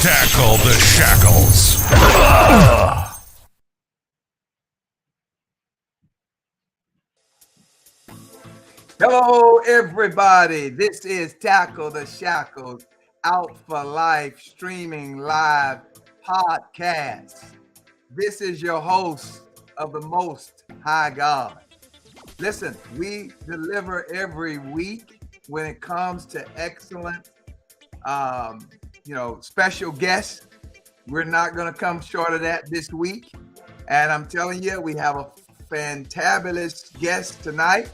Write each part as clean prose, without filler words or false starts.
Tackle the shackles. Hello, everybody. This is Tackle the Shackles Out for Life streaming live podcast. This is your host of the Most High God. Listen, we deliver every week when it comes to excellent, special guests. We're not going to come short of that this week. And I'm telling you, we have a fantabulous guest tonight.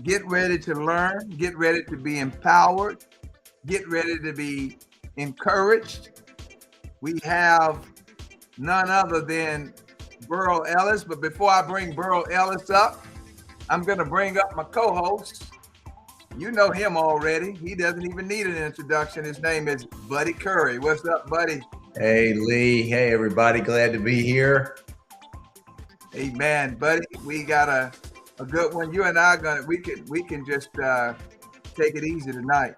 Get ready to learn, get ready to be empowered, get ready to be encouraged. We have none other than Burrell Ellis. But before I bring Burrell Ellis up, I'm going to bring up my co-host. You know him already. He doesn't even need an introduction. His name is Buddy Curry. What's up, buddy? Hey, Lee. Hey, everybody. Glad to be here. Hey, man, buddy, we got a good one. You and I we can just take it easy tonight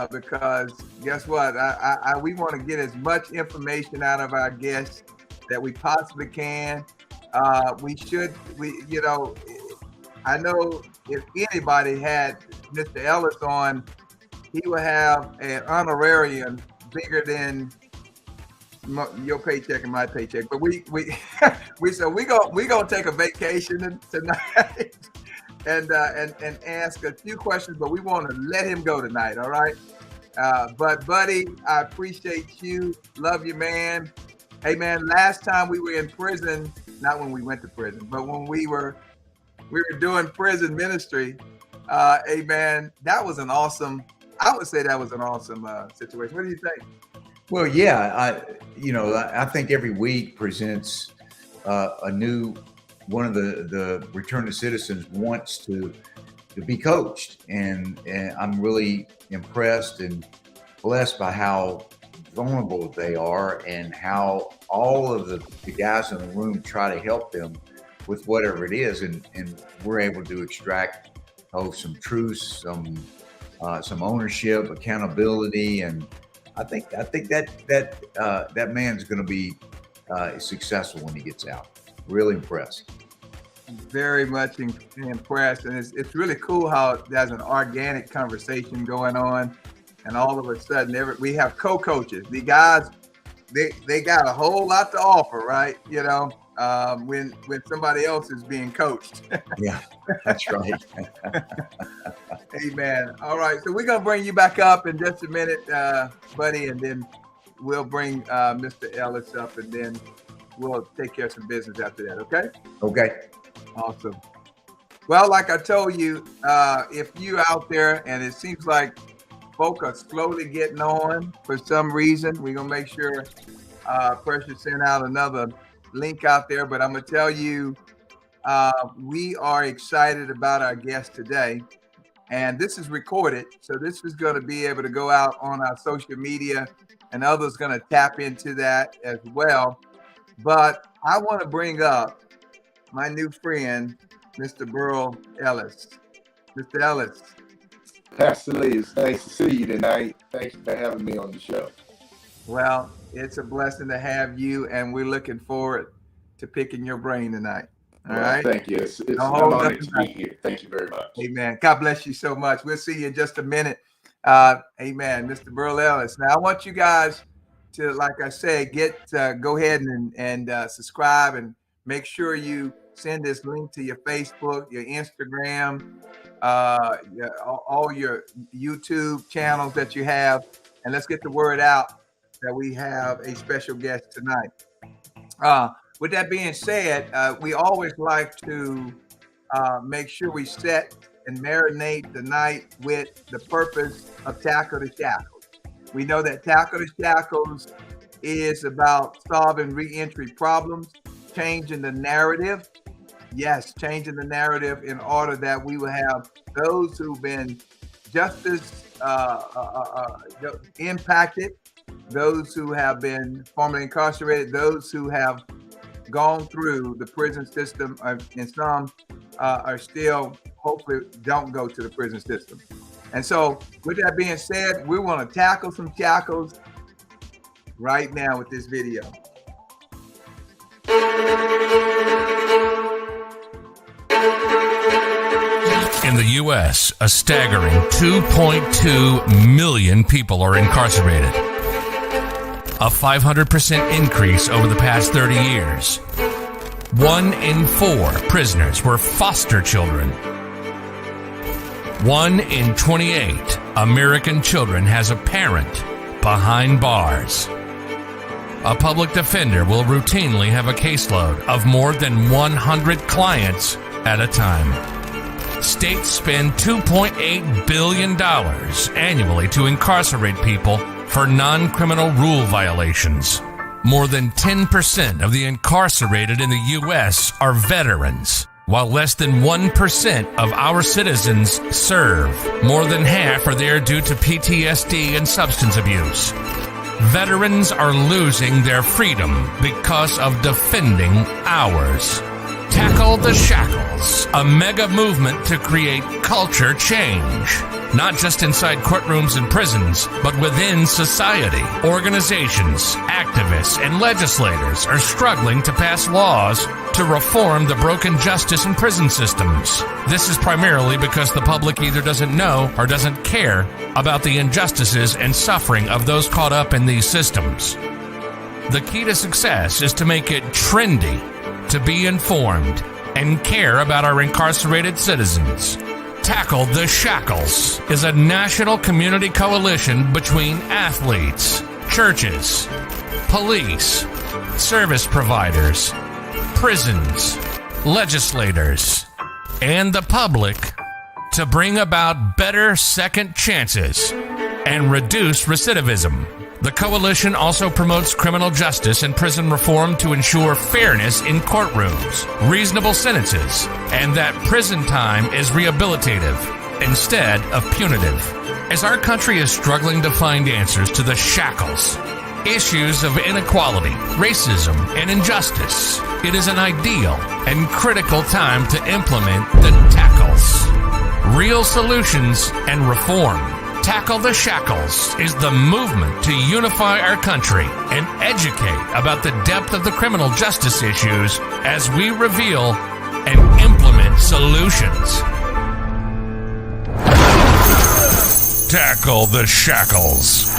because guess what? We want to get as much information out of our guests that we possibly can. I know if anybody had Mr. Ellis on, he would have an honorarium bigger than your paycheck and my paycheck. But we gonna take a vacation tonight and ask a few questions, but we want to let him go tonight. All right. But buddy, I appreciate you. Love you, man. Hey man, last time we were in prison, not when we went to prison, but when we were doing prison ministry, hey man, I would say that was an awesome situation. What do you think? Well, yeah, I think every week presents a new one of the return to citizens wants to be coached, and I'm really impressed and blessed by how vulnerable they are and how all of the guys in the room try to help them with whatever it is, and we're able to extract some truth, some ownership, accountability, and I think that man's going to be successful when he gets out. Really impressed. Very much impressed, and it's really cool how there's an organic conversation going on, and all of a sudden we have co-coaches. The guys, they got a whole lot to offer, right? When somebody else is being coached. Yeah, that's right. Amen. All right, so we're gonna bring you back up in just a minute, buddy, and then we'll bring Mr. Ellis up, and then we'll take care of some business after that. Okay? Okay. Awesome. Well, like I told you, if you're out there and it seems like folk are slowly getting on for some reason, we're gonna make sure Precious sent out another link out there. But I'm gonna tell you, we are excited about our guest today. And this is recorded, so this is going to be able to go out on our social media, and others going to tap into that as well. But I want to bring up my new friend, Mr. Burrell Ellis. Mr. Ellis. Pastor Lee, it's nice to see you tonight. Thank you for having me on the show. Well, it's a blessing to have you, and we're looking forward to picking your brain tonight. All right. Thank you. It's an honor to be here. Thank you very much. Amen. God bless you so much. We'll see you in just a minute. Amen. Mr. Burrell Ellis. Now, I want you guys to, like I said, go ahead and subscribe, and make sure you send this link to your Facebook, your Instagram, all your YouTube channels that you have, and let's get the word out that we have a special guest tonight. With that being said, we always like to make sure we set and marinate the night with the purpose of Tackle the Shackles. We know that Tackle the Shackles is about solving reentry problems, changing the narrative. Yes, changing the narrative in order that we will have those who've been justice impacted, those who have been formerly incarcerated, those who have gone through the prison system, and some are still, hopefully don't go to the prison system. And so with that being said, we want to tackle some shackles, right now with this video. In the U.S., a staggering 2.2 million people are incarcerated, a 500% increase over the past 30 years. 1 in 4 prisoners were foster children. 1 in 28 American children has a parent behind bars. A public defender will routinely have a caseload of more than 100 clients at a time. States spend $2.8 billion annually to incarcerate people for non-criminal rule violations. More than 10% of the incarcerated in the U.S. are veterans, while less than 1% of our citizens serve. More than half are there due to PTSD and substance abuse. Veterans are losing their freedom because of defending ours. Tackle the Shackles, a mega movement to create culture change. Not just inside courtrooms and prisons, but within society. Organizations, activists, and legislators are struggling to pass laws to reform the broken justice and prison systems. This is primarily because the public either doesn't know or doesn't care about the injustices and suffering of those caught up in these systems. The key to success is to make it trendy to be informed and care about our incarcerated citizens. Tackle the Shackles is a national community coalition between athletes, churches, police, service providers, prisons, legislators, and the public to bring about better second chances and reduce recidivism. The coalition also promotes criminal justice and prison reform to ensure fairness in courtrooms, reasonable sentences, and that prison time is rehabilitative instead of punitive. As our country is struggling to find answers to the shackles, issues of inequality, racism, and injustice, it is an ideal and critical time to implement the tackles. Real solutions and reform. Tackle the Shackles is the movement to unify our country and educate about the depth of the criminal justice issues as we reveal and implement solutions. Tackle the Shackles.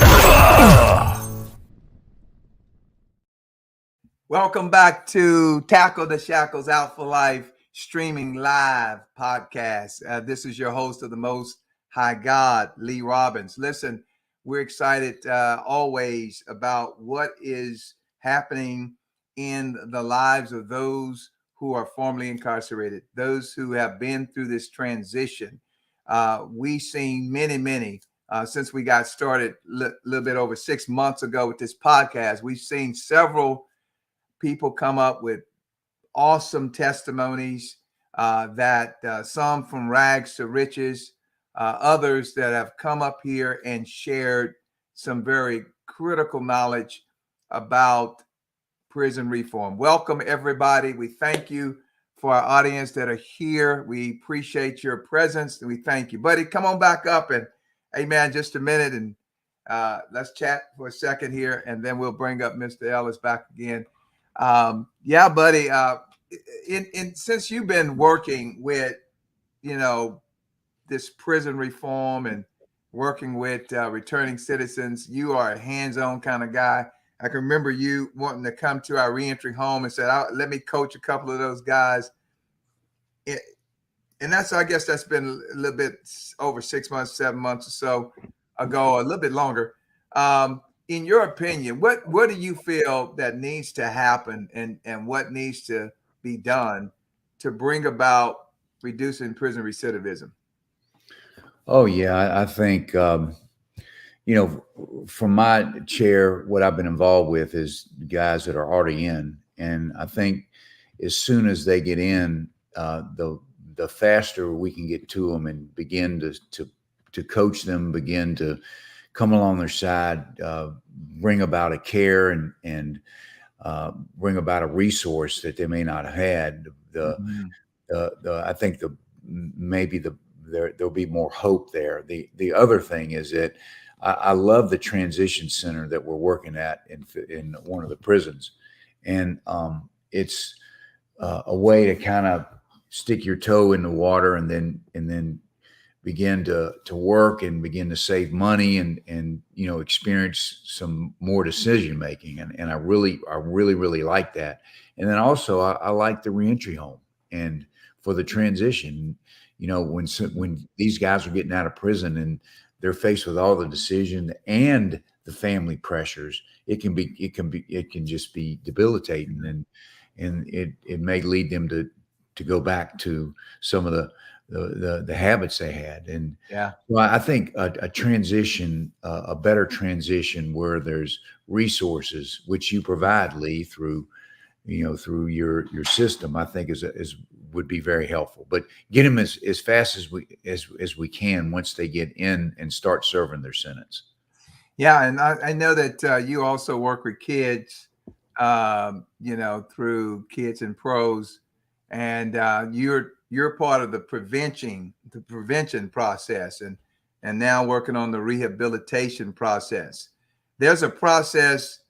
Welcome back to Tackle the Shackles Out for Life streaming live podcast. This is your host of the Most High God, Lee Robbins. Listen, we're excited always about what is happening in the lives of those who are formerly incarcerated, those who have been through this transition. We've seen many, since we got started a little bit over 6 months ago with this podcast. We've seen several people come up with awesome testimonies that some from rags to riches, others that have come up here and shared some very critical knowledge about prison reform. Welcome, everybody. We thank you for our audience that are here. We appreciate your presence, and we thank you. Buddy, come on back up and, hey, man, just a minute, and let's chat for a second here, and then we'll bring up Mr. Ellis back again. Yeah, buddy, since you've been working with, this prison reform and working with returning citizens, you are a hands-on kind of guy. I can remember you wanting to come to our reentry home and said, let me coach a couple of those guys. And I guess that's been a little bit over 6 months, 7 months or so ago, a little bit longer. In your opinion, what do you feel that needs to happen and what needs to be done to bring about reducing prison recidivism? Oh, yeah, I think, from my chair, what I've been involved with is guys that are already in. And I think as soon as they get in, the faster we can get to them and begin to coach them, begin to come along their side, bring about a care and bring about a resource that they may not have had. I think there'll be more hope there. The other thing is that I love the transition center that we're working at in one of the prisons, and it's a way to kind of stick your toe in the water and then begin to work and begin to save money and experience some more decision making, and I really like that. And then also I like the reentry home and for the transition. When these guys are getting out of prison and they're faced with all the decision and the family pressures, it can just be debilitating, and it may lead them to go back to some of the habits they had. And Yeah. well, I think a transition, a better transition where there's resources which you provide, Lee, through your system, I think is would be very helpful. But get them as fast as we can once they get in and start serving their sentence. Yeah, and I know that you also work with kids, through Kids and Pros, and you're part of the prevention process, and now working on the rehabilitation process. There's a process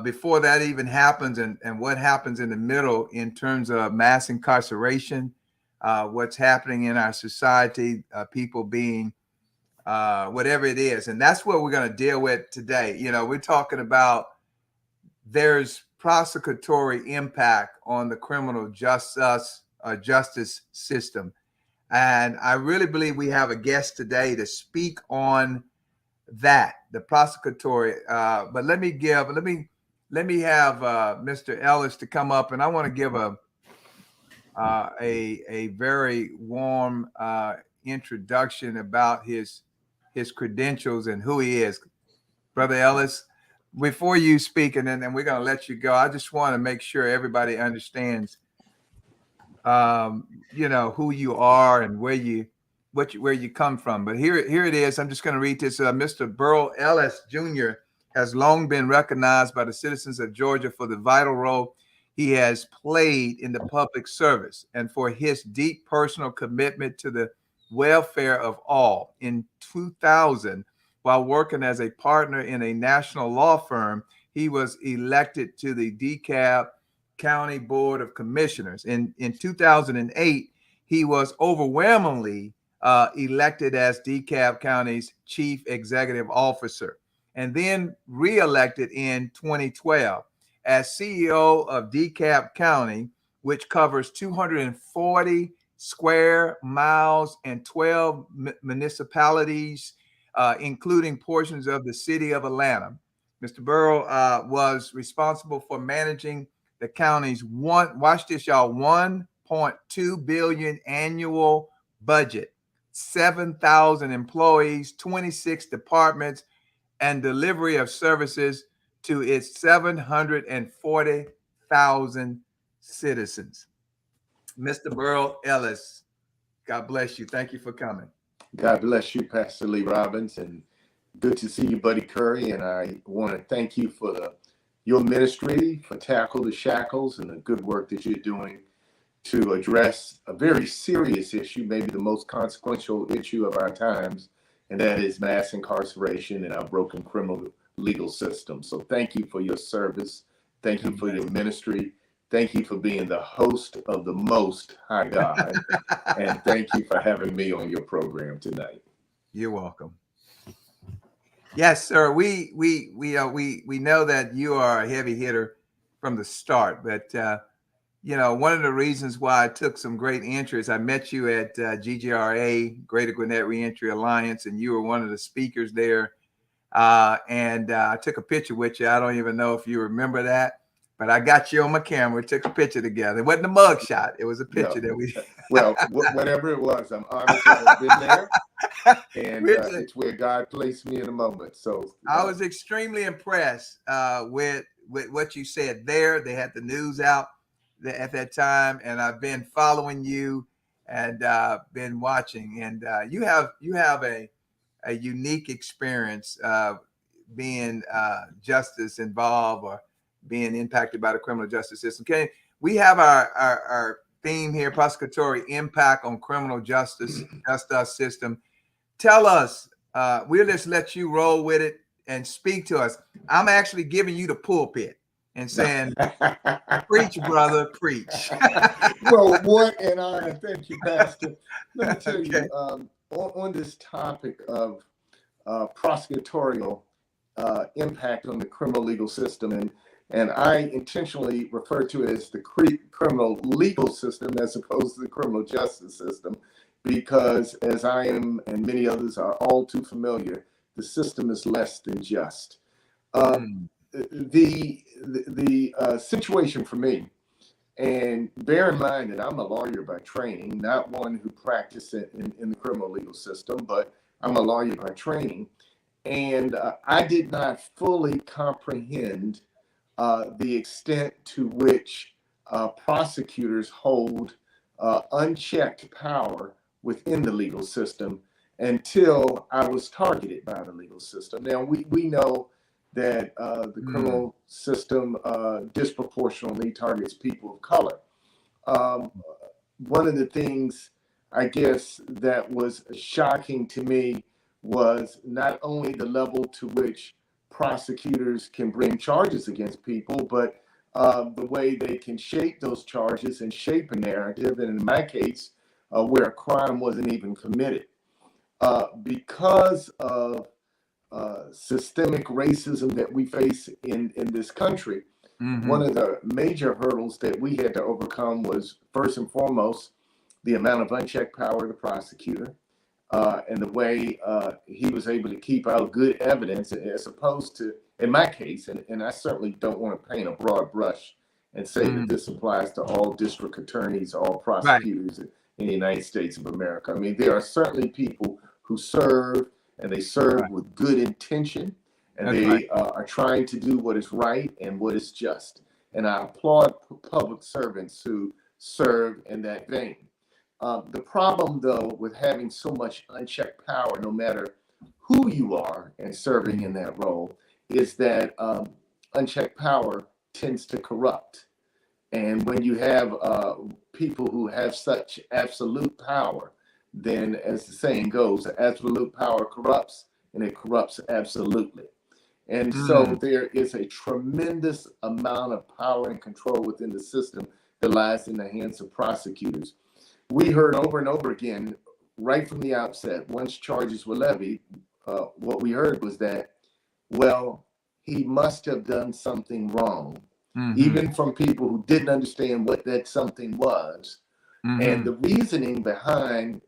before that even happens, and what happens in the middle in terms of mass incarceration, what's happening in our society, people being whatever it is. And that's what we're going to deal with today. We're talking about there's prosecutory impact on the criminal justice system. And I really believe we have a guest today to speak on that, the prosecutory. But let me have Mr. Ellis to come up, and I want to give a very warm introduction about his credentials and who he is. Brother Ellis, before you speak, and then we're going to let you go, I just want to make sure everybody understands, who you are and where you come from. But here it is. I'm just going to read this. Mr. Burrell Ellis Jr. has long been recognized by the citizens of Georgia for the vital role he has played in the public service and for his deep personal commitment to the welfare of all. In 2000, while working as a partner in a national law firm, he was elected to the Dekalb County Board of Commissioners. In 2008, he was overwhelmingly elected as Dekalb County's chief executive officer, and then reelected in 2012 as CEO of Dekalb County, which covers 240 square miles and 12 municipalities, including portions of the city of Atlanta. Mr. Burrell was responsible for managing the county's watch this, y'all, $1.2 billion annual budget, 7,000 employees, 26 departments, and delivery of services to its 740,000 citizens. Mr. Burrell Ellis, God bless you. Thank you for coming. God bless you, Pastor Lee Robbins, and good to see you, Buddy Curry. And I want to thank you for your ministry, for Tackle the Shackles, and the good work that you're doing to address a very serious issue, maybe the most consequential issue of our times, and that is mass incarceration in our broken criminal legal system. So thank you for your service. Thank you for your ministry. Thank you for being the host of the Most High God. And thank you for having me on your program tonight. You're welcome. Yes, sir. We know that you are a heavy hitter from the start, but one of the reasons why I took some great interest, I met you at GGRA, Greater Gwinnett Reentry Alliance, and you were one of the speakers there. And I took a picture with you. I don't even know if you remember that, but I got you on my camera. We took a picture together. It wasn't a mug shot. It was a picture that we. Well, whatever it was, I'm honored to have been there. And it's where God placed me in a moment. So I was extremely impressed with what you said there. They had the news out at that time, and I've been following you and been watching. And you have a unique experience being justice involved or being impacted by the criminal justice system. We have our theme here, prosecutory impact on criminal justice system. Tell us we'll just let you roll with it and speak to us. I'm actually giving you the pulpit and saying, preach, brother, preach. Well, what an honor. Thank you, Pastor. Let me tell Okay. you, on this topic of prosecutorial impact on the criminal legal system, and I intentionally refer to it as the criminal legal system as opposed to the criminal justice system, because as I am and many others are all too familiar, the system is less than just. The situation for me, and bear in mind that I'm a lawyer by training, not one who practiced in the criminal legal system, but I'm a lawyer by training. And I did not fully comprehend the extent to which prosecutors hold unchecked power within the legal system until I was targeted by the legal system. Now, we know that the criminal system disproportionately targets people of color. One of the things, I guess, that was shocking to me was not only the level to which prosecutors can bring charges against people, but the way they can shape those charges and shape a narrative, and in my case, where a crime wasn't even committed. Because of systemic racism that we face in this country, one of the major hurdles that we had to overcome was, first and foremost, the amount of unchecked power of the prosecutor, and the way he was able to keep out good evidence, as opposed to, in my case, and I certainly don't want to paint a broad brush and say that this applies to all district attorneys, all prosecutors in the United States of America. I mean, there are certainly people who serve, and they serve with good intention, and they are trying to do what is right and what is just. And I applaud public servants who serve in that vein. The problem, though, with having so much unchecked power, no matter who you are and serving in that role, is that unchecked power tends to corrupt. And when you have people who have such absolute power, then, as the saying goes, absolute power corrupts, and it corrupts absolutely. And so there is a tremendous amount of power and control within the system that lies in the hands of prosecutors. We heard over and over again, right from the outset, once charges were levied, what we heard was that, well, he must have done something wrong, even from people who didn't understand what that something was. And the reasoning behind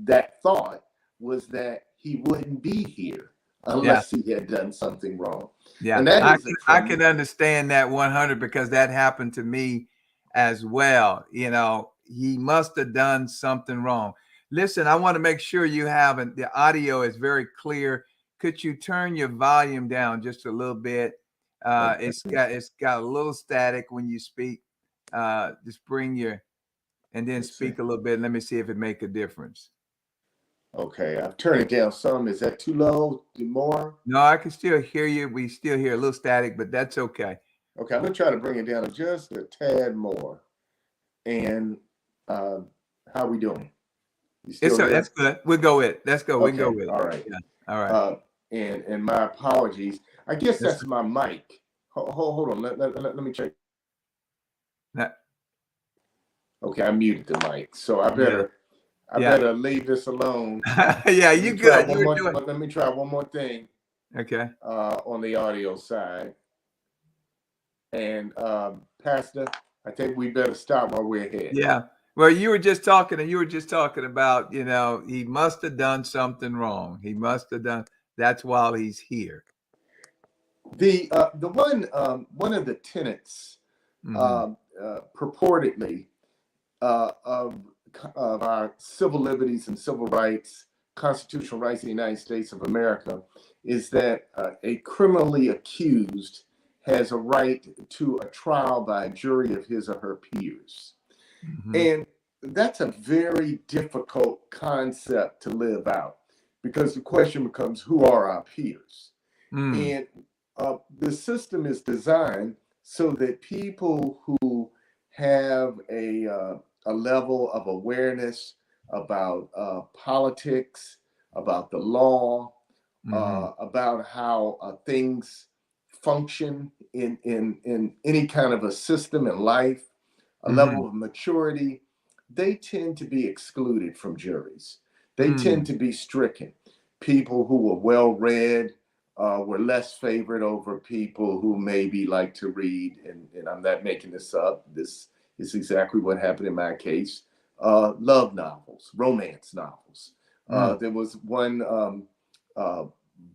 that thought was that he wouldn't be here unless he had done something wrong. Yeah, and that I can understand that 100, because that happened to me as well. You know, he must have done something wrong. Listen, I want to make sure you have the audio is very clear. Could you turn your volume down just a little bit? It's got a little static when you speak. Just bring your, and then speak a little bit. Let me see if it make a difference. Okay, I've turned it down some. Is that too low? More? No, I can still hear you. We still hear a little static, but that's okay. Okay, I'm gonna try to bring it down just a tad more. And how are we doing? That's good. We'll go with it. Let's go. Okay, We can go with it. All right. Yeah. All right. And my apologies. I guess that's my mic. Hold on. Let me check. Okay, I muted the mic, so I better better leave this alone. Yeah, you good. Let me try one more thing. Okay. On the audio side. And Pastor, I think we better stop while we're ahead. Yeah. Well, you were just talking about, you know, he must have done something wrong. He must have done. That's why he's here. The one of the tenets purportedly of our civil liberties and civil rights, constitutional rights in the United States of America, is that a criminally accused has a right to a trial by a jury of his or her peers. And that's a very difficult concept to live out, because the question becomes, who are our peers? And the system is designed so that people who have a level of awareness about politics, about the law, Mm-hmm. about how things function in any kind of a system in life, a level of maturity, they tend to be excluded from juries. They tend to be stricken. People who were well read were less favored over people who maybe like to read, and I'm not making this up. This is exactly what happened in my case. Love novels, romance novels. There was one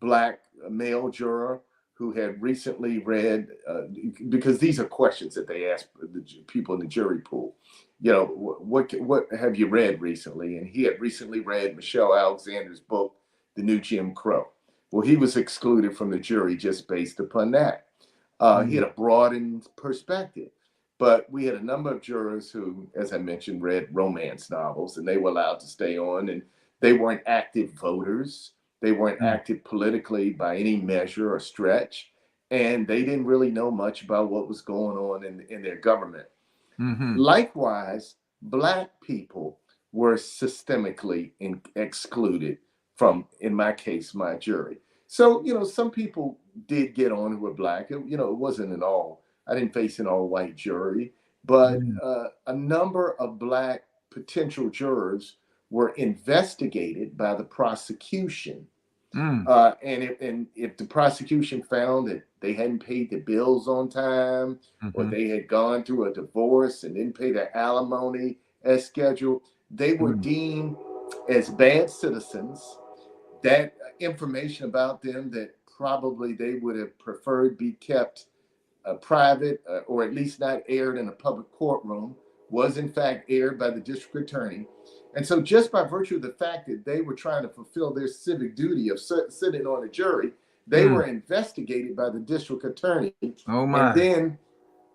black male juror who had recently read, because these are questions that they ask the people in the jury pool. You know, what have you read recently? And he had recently read Michelle Alexander's book, The New Jim Crow. Well, he was excluded from the jury just based upon that. He had a broadened perspective. But we had a number of jurors who, as I mentioned, read romance novels, and they were allowed to stay on, and they weren't active voters. They weren't active politically by any measure or stretch, and they didn't really know much about what was going on in their government. Likewise, Black people were systemically excluded from, in my case, my jury. So, you know, some people did get on who were Black. It wasn't an all. I didn't face an all-white jury, but a number of Black potential jurors were investigated by the prosecution. And if the prosecution found that they hadn't paid the bills on time, or they had gone through a divorce and didn't pay their alimony as scheduled, they were deemed as bad citizens. That information about them that probably they would have preferred be kept private, or at least not aired in a public courtroom, was in fact aired by the district attorney. And so just by virtue of the fact that they were trying to fulfill their civic duty of sitting on a jury, they were investigated by the district attorney. Oh my. And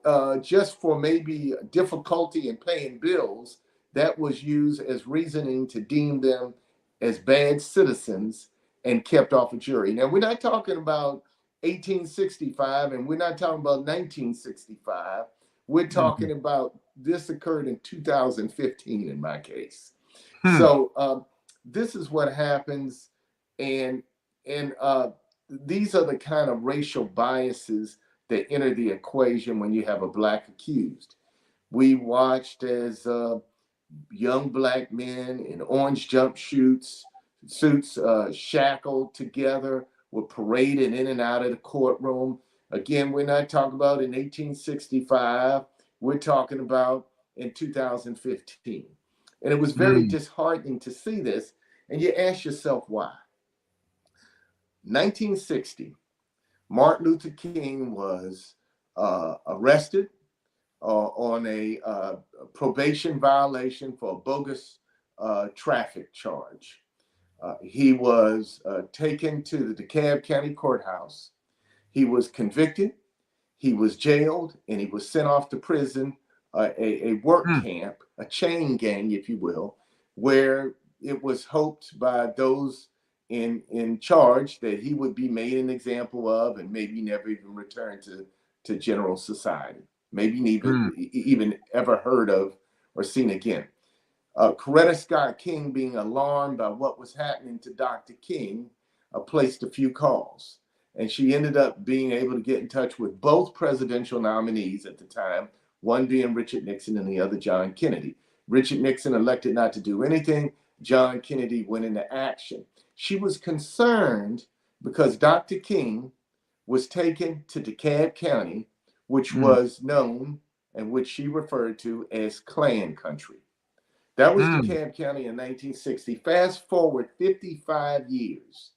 then just for maybe difficulty in paying bills, that was used as reasoning to deem them as bad citizens and kept off a jury. Now, we're not talking about 1865, and we're not talking about 1965. We're talking about, this occurred in 2015 in my case. So this is what happens, and these are the kind of racial biases that enter the equation when you have a Black accused. We watched as young Black men in orange jumpsuits, shackled together, were paraded in and out of the courtroom. Again, we're not talking about in 1865. We're talking about in 2015. And it was very disheartening to see this. And you ask yourself why. 1960, Martin Luther King was arrested on a probation violation for a bogus traffic charge. He was taken to the DeKalb County Courthouse. He was convicted, he was jailed, and he was sent off to prison, a work camp, a chain gang, if you will, where it was hoped by those in charge that he would be made an example of and maybe never even return to general society, maybe even ever heard of or seen again. Coretta Scott King, being alarmed by what was happening to Dr. King, placed a few calls. And she ended up being able to get in touch with both presidential nominees at the time, one being Richard Nixon and the other John Kennedy. Richard Nixon elected not to do anything. John Kennedy went into action. She was concerned because Dr. King was taken to DeKalb County, which was known and which she referred to as Klan country. That was DeKalb County in 1960. Fast forward 55 years.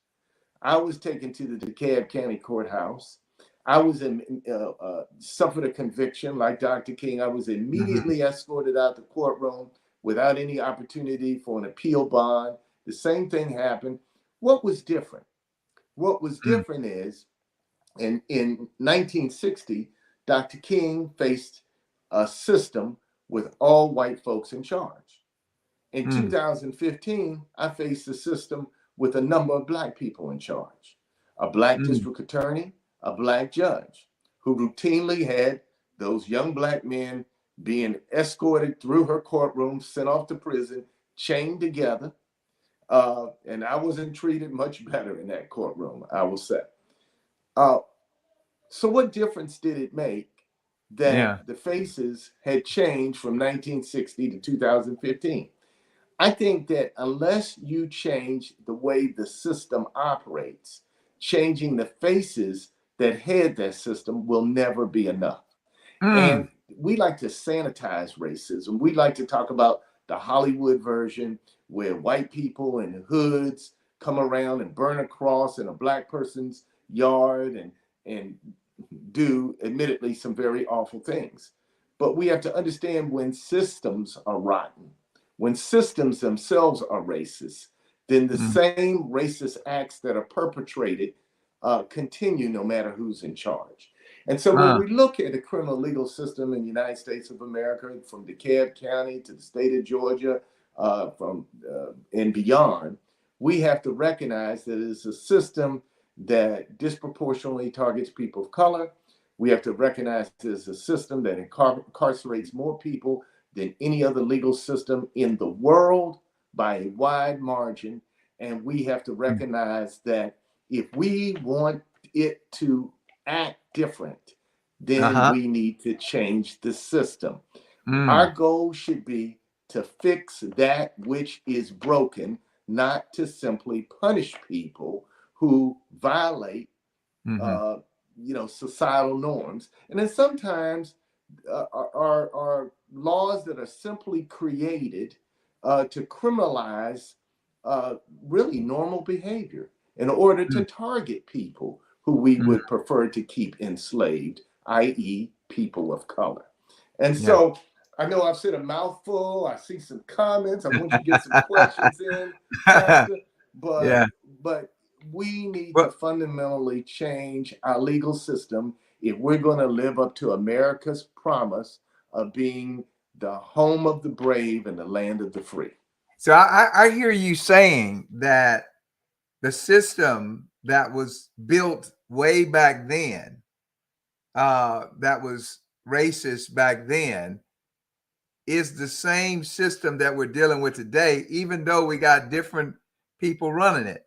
I was taken to the DeKalb County Courthouse. I was suffered a conviction like Dr. King. I was immediately escorted out the courtroom without any opportunity for an appeal bond. The same thing happened. What was different? What was different is in 1960, Dr. King faced a system with all white folks in charge. In 2015, I faced a system with a number of Black people in charge. A Black district attorney, a Black judge, who routinely had those young Black men being escorted through her courtroom, sent off to prison, chained together. And I wasn't treated much better in that courtroom, I will say. Uh, so what difference did it make Yeah. that the faces had changed from 1960 to 2015? I think that unless you change the way the system operates, changing the faces that head that system will never be enough. Mm. And we like to sanitize racism. We like to talk about the Hollywood version where white people in hoods come around and burn a cross in a black person's yard and do admittedly some very awful things. But we have to understand when systems are rotten, when systems themselves are racist, then the Mm. same racist acts that are perpetrated continue no matter who's in charge. And so when we look at the criminal legal system in the United States of America, from DeKalb County to the state of Georgia, and beyond, we have to recognize that it's a system that disproportionately targets people of color. We have to recognize there's a system that incarcerates more people than any other legal system in the world by a wide margin. And we have to recognize that if we want it to act different, then we need to change the system. Our goal should be to fix that which is broken, not to simply punish people who violate societal norms. And then sometimes are laws that are simply created to criminalize really normal behavior in order to target people who we would prefer to keep enslaved, i.e., people of color. And so I know I've said a mouthful. I see some comments. I want you to get some questions in, Pastor. Yeah. But we need to Well, fundamentally change our legal system if we're going to live up to America's promise of being the home of the brave and the land of the free. so I hear you saying that the system that was built way back then, that was racist back then, is the same system that we're dealing with today, even though we got different people running it.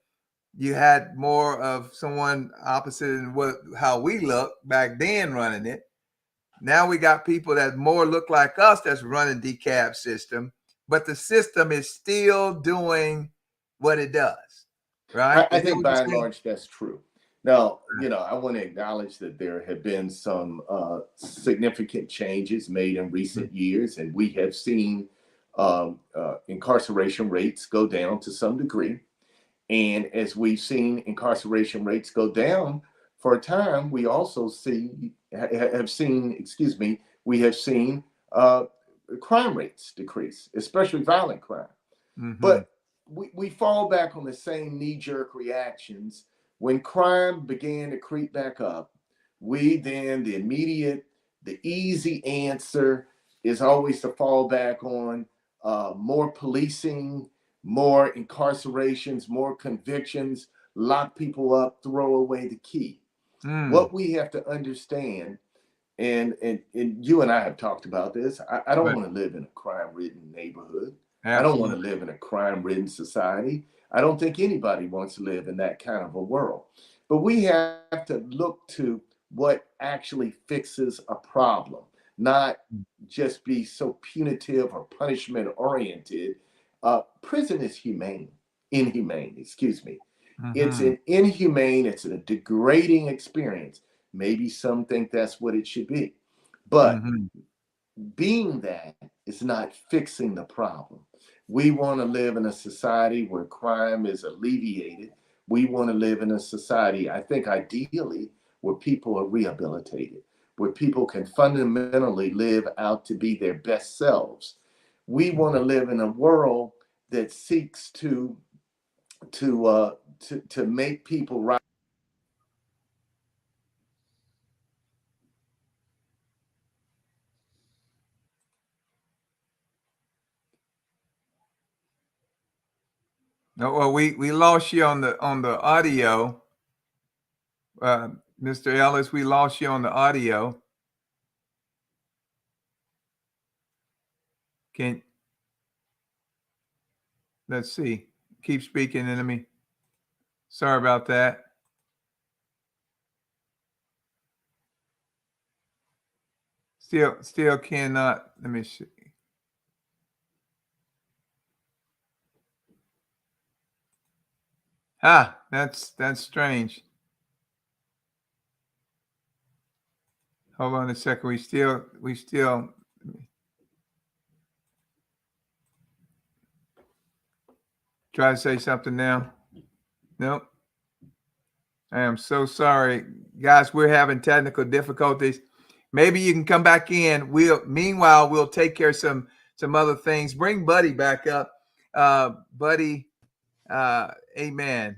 You had more of someone opposite in how we look back then running it. Now we got people that more look like us that's running DeKalb system, but the system is still doing what it does, right? I think by and large that's true. Now, I want to acknowledge that there have been some significant changes made in recent years, and we have seen incarceration rates go down to some degree. And as we've seen incarceration rates go down for a time, we also have seen crime rates decrease, especially violent crime. But we fall back on the same knee-jerk reactions. When crime began to creep back up, the easy answer is always to fall back on more policing, more incarcerations, more convictions, lock people up, throw away the key. What we have to understand, and you and I have talked about this, I don't want to live in a crime-ridden neighborhood. I don't want to live in a crime-ridden society. I don't think anybody wants to live in that kind of a world. But we have to look to what actually fixes a problem, not just be so punitive or punishment-oriented. Prison is inhumane, excuse me. It's an inhumane, it's a degrading experience. Maybe some think that's what it should be. But being that is not fixing the problem. We want to live in a society where crime is alleviated. We want to live in a society, I think ideally, where people are rehabilitated, where people can fundamentally live out to be their best selves. We want to live in a world that seeks to make people right. No, well, we lost you on the audio, Mr. Ellis. We lost you on the audio. Let's see. keep speaking, and let me. Sorry about that. Still cannot. Let me see. That's strange. Hold on a second. We still try to say something now. Nope. I am so sorry, guys. We're having technical difficulties. Maybe you can come back in. Meanwhile, we'll take care of some other things. Bring Buddy back up. Buddy, amen.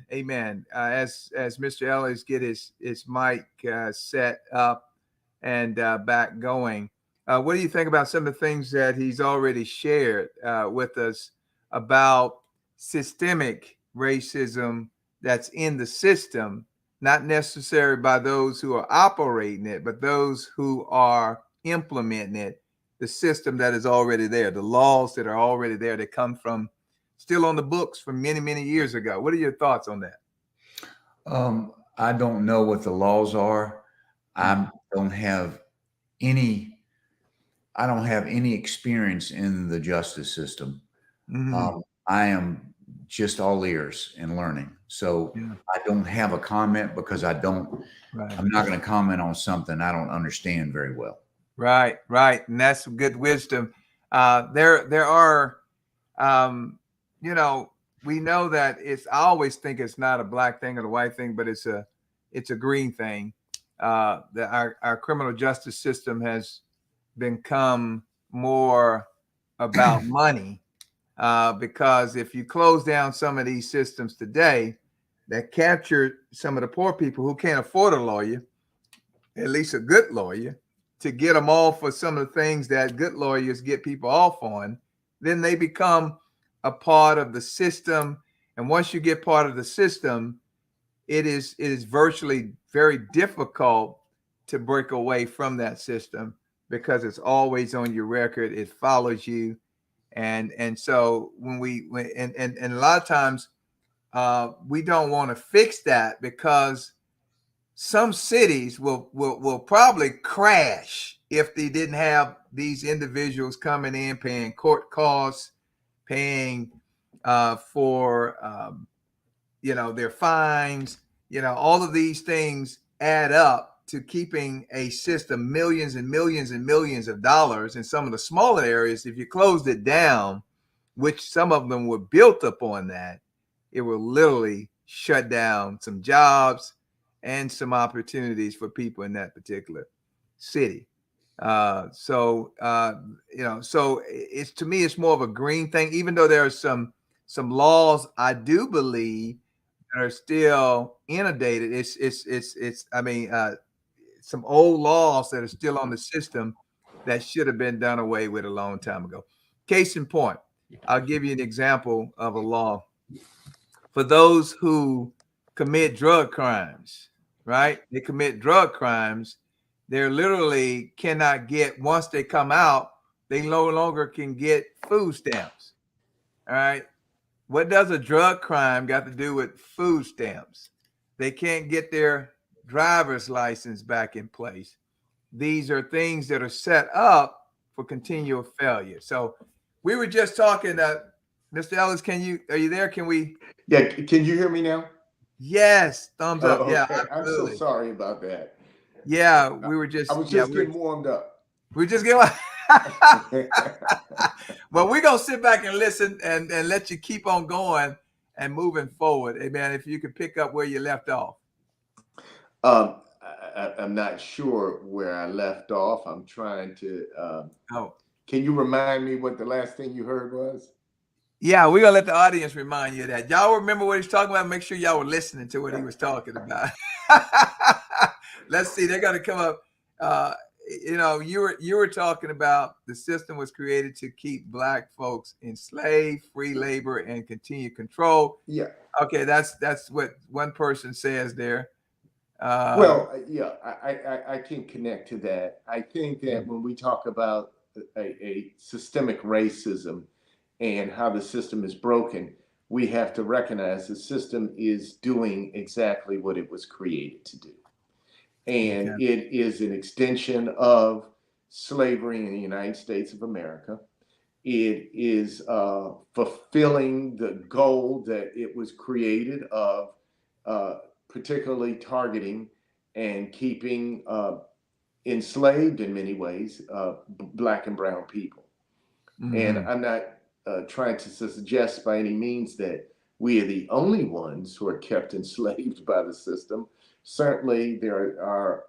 As Mr. Ellis get his mic set up and back going. What do you think about some of the things that he's already shared with us about systemic racism that's in the system, not necessarily by those who are operating it, but those who are implementing it, the system that is already there, the laws that are already there that come from still on the books from many, many years ago. What are your thoughts on that? I don't know what the laws are. I don't have any experience in the justice system. I am just all ears and learning. So I don't have a comment because I'm not going to comment on something I don't understand very well. Right. And that's some good wisdom. There are, we know that I always think it's not a black thing or the white thing, but it's a green thing. That our criminal justice system has become more about money, because if you close down some of these systems today that capture some of the poor people who can't afford a lawyer, at least a good lawyer, to get them off for some of the things that good lawyers get people off on, then they become a part of the system. And once you get part of the system, it is virtually very difficult to break away from that system because it's always on your record. It follows you. And so and a lot of times we don't want to fix that because some cities will probably crash if they didn't have these individuals coming in, paying court costs, paying for their fines. All of these things add up to keeping a system millions and millions and millions of dollars. In some of the smaller areas, if you closed it down, which some of them were built upon that, it will literally shut down some jobs and some opportunities for people in that particular city. So it's, to me, it's more of a green thing, even though there are some laws I do believe that are still inundated. Some old laws that are still on the system that should have been done away with a long time ago. Case in point, I'll give you an example of a law. For those who commit drug crimes, right? They commit drug crimes. They literally cannot get, once they come out, they no longer can get food stamps. All right. What does a drug crime got to do with food stamps? They can't get their driver's license back in place. These are things that are set up for continual failure. So we were just talking, Mr. Ellis, are you there? Can we? Yeah. Can you hear me now? Yes. Thumbs up. Okay. Yeah. Absolutely. I'm so sorry about that. Yeah. We were just. I was just getting warmed up. We're just getting. Well, we're going to sit back and listen and let you keep on going and moving forward. Hey, man, if you could pick up where you left off. I'm not sure where I left off. I'm trying to. Can you remind me what the last thing you heard was? Yeah, we're going to let the audience remind you of that. Y'all remember what he's talking about? Make sure y'all were listening to what he was talking about. Let's see. They're going to come up. You were talking about the system was created to keep Black folks enslaved, free labor, and continued control. Yeah. Okay, that's what one person says there. I can connect to that. I think that when we talk about a systemic racism and how the system is broken, we have to recognize the system is doing exactly what it was created to do. And it is an extension of slavery in the United States of America. It is fulfilling the goal that it was created of, particularly targeting and keeping enslaved in many ways Black and brown people. And I'm not trying to suggest by any means that we are the only ones who are kept enslaved by the system. Certainly there are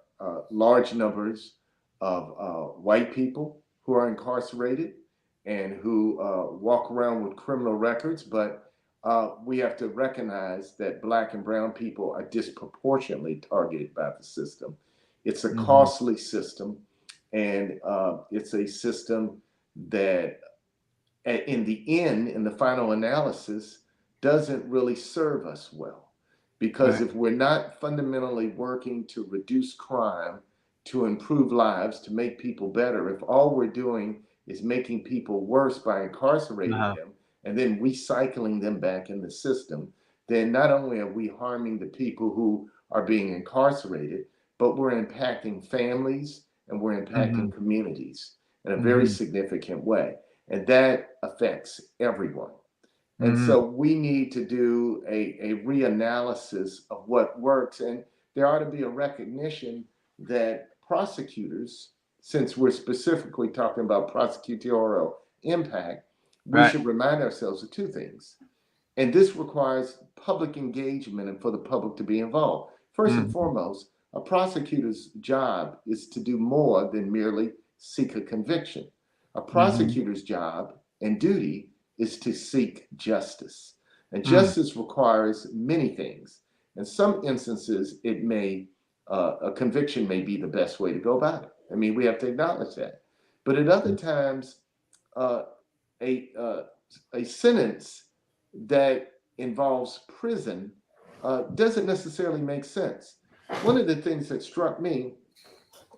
large numbers of white people who are incarcerated and who walk around with criminal records, but we have to recognize that Black and brown people are disproportionately targeted by the system. It's a costly system, and it's a system that in the end, in the final analysis, doesn't really serve us well. Because if we're not fundamentally working to reduce crime, to improve lives, to make people better, if all we're doing is making people worse by incarcerating them and then recycling them back in the system, then not only are we harming the people who are being incarcerated, but we're impacting families and we're impacting communities in a very significant way. And that affects everyone. And so we need to do a reanalysis of what works. And there ought to be a recognition that prosecutors, since we're specifically talking about prosecutorial impact, we should remind ourselves of two things. And this requires public engagement and for the public to be involved. First and foremost, a prosecutor's job is to do more than merely seek a conviction. A prosecutor's job and duty is to seek justice. And justice requires many things. In some instances, it may, a conviction may be the best way to go about it. I mean, we have to acknowledge that. But at other times, a sentence that involves prison doesn't necessarily make sense. One of the things that struck me,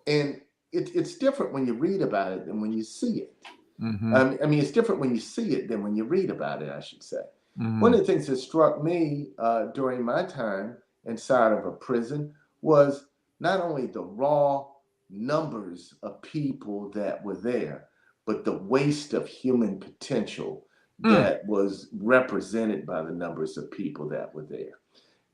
and it's different when you read about it than when you see it. I mean, it's different when you see it than when you read about it, I should say. One of the things that struck me during my time inside of a prison was not only the raw numbers of people that were there, but the waste of human potential that was represented by the numbers of people that were there.